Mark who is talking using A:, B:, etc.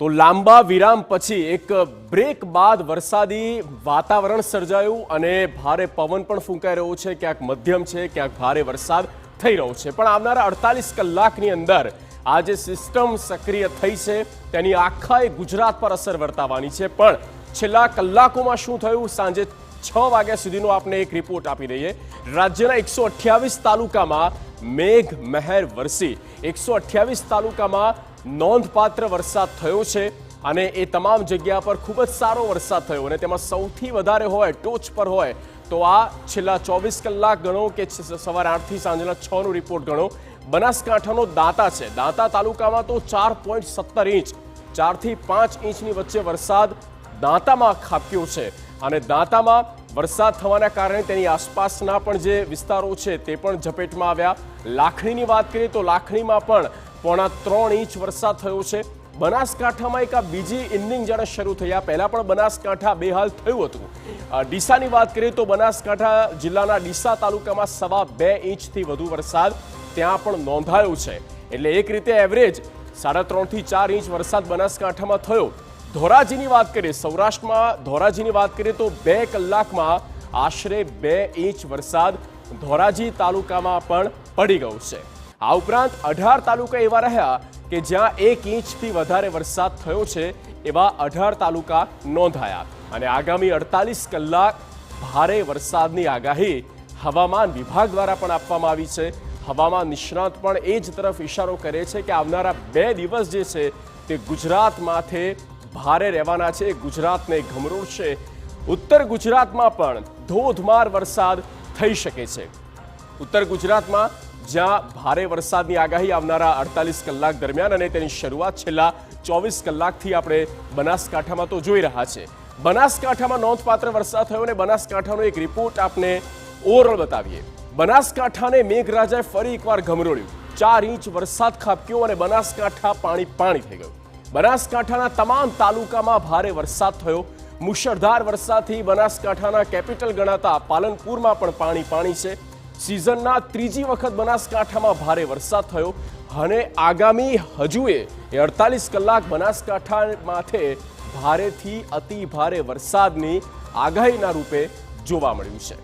A: તો લાંબા વિરામ પછી એક બ્રેક બાદ વરસાદી વાતાવરણ સર્જાયું અને ભારે પવન પણ ફૂંકાઈ રહ્યો છે. ક્યાંક મધ્યમ છે, ક્યાંક ભારે વરસાદ થઈ રહ્યો છે. પણ આવનારા 48 કલાકની અંદર આ જે સિસ્ટમ સક્રિય થઈ છે તેની આખા ગુજરાત પર અસર વર્તાવાની છે. પણ છેલ્લા કલાકોમાં શું થયું, સાંજે 6 વાગ્યા સુધીનો આપને એક રિપોર્ટ આપી દઈએ. રાજ્યના 128 તાલુકામાં મેઘ મહેર વરસી. 128 તાલુકામાં નોંધપાત્ર વરસાદ થયો છે અને એ તમામ જગ્યા પર ખૂબ જ સારો વરસાદ થયો અને તેમાં સૌથી વધારે હોય, ટોચ પર હોય તો આ છેલ્લા 24 કલાક ગણો કે સવારે 8 થી સાંજના 6 નો રિપોર્ટ ગણો. બનાસકાંઠાનો દાંતા છે. દાંતા તાલુકામાં તો 4.17 ઇંચ, 4 થી 5 ઇંચની વચ્ચે વરસાદ દાંતામાં ખાબક્યો છે અને દાંતામાં વરસાદ થવાના કારણે તેની આસપાસના પણ જે વિસ્તારો છે તે પણ ઝપેટમાં આવ્યા. લાખણીની વાત કરીએ તો લાખણીમાં પણ 3.25 ઇંચ વરસાદ થયો છે. બનાસકાંઠામાં એક આ બીજી ઇનિંગ જ્યારે શરૂ થયા પહેલા પણ બનાસકાંઠા બેહાલ થયું હતું. ડીસાની વાત કરીએ તો બનાસકાંઠા જિલ્લાના ડીસા તાલુકામાં 2.25 ઇંચથી વધુ વરસાદ ત્યાં પણ નોંધાયો છે. એટલે એક રીતે એવરેજ 3.5 થી 4 ઇંચ વરસાદ બનાસકાંઠામાં થયો. ધોરાજીની વાત કરીએ, સૌરાષ્ટ્રમાં ધોરાજીની વાત કરીએ તો 2 કલાકમાં આશરે 2 ઇંચ વરસાદ ધોરાજી તાલુકામાં પણ પડી ગયો છે. આ ઉપરાંત 18 તાલુકા એવા રહ્યા કે જ્યાં 1 ઇંચથી વધારે વરસાદ થયો છે. એવા 18 તાલુકા નોંધાયા અને આગામી 48 કલાક ભારે વરસાદની આગાહી હવામાન વિભાગ દ્વારા પણ આપવામાં આવી છે. હવામાન નિષ્ણાત પણ એ જ તરફ ઇશારો કરે છે કે આવનારા 2 દિવસ જે છે તે ગુજરાત માથે ભારે રહેવાના છે. ગુજરાતને ગમરોડશે. ઉત્તર ગુજરાતમાં પણ ધોધમાર વરસાદ થઈ શકે છે. ઉત્તર ગુજરાતમાં જ્યાં ભારે વરસાદની આગાહી આવનારા 48 કલાક દરમિયાન અને તેની શરૂઆત છેલ્લા 24 કલાકથી આપણે બનાસકાંઠામાં તો જોઈ રહ્યા છે. બનાસકાંઠામાં નોંધપાત્ર વરસાદ થયો અને બનાસકાંઠાનો એક રિપોર્ટ આપને ઓવરઓલ બતાવીએ. બનાસકાંઠાને મેઘરાજાએ ફરી એકવાર ગમરોડ્યું. 4 ઇંચ વરસાદ ખાબક્યો અને બનાસકાંઠા પાણી થઈ ગયું. બનાસકાંઠાના તમામ તાલુકામાં ભારે વરસાદ થયો. મુશળધાર વરસાદથી બનાસકાંઠાના કેપિટલ ગણાતા પાલનપુરમાં પણ પાણી છે. સિઝનના ત્રીજી વખત બનાસકાંઠામાં ભારે વરસાદ થયો અને આગામી હજુએ 48 કલાક બનાસકાંઠા માથે ભારેથી અતિ ભારે વરસાદની આગાહીના રૂપે જોવા મળ્યું છે.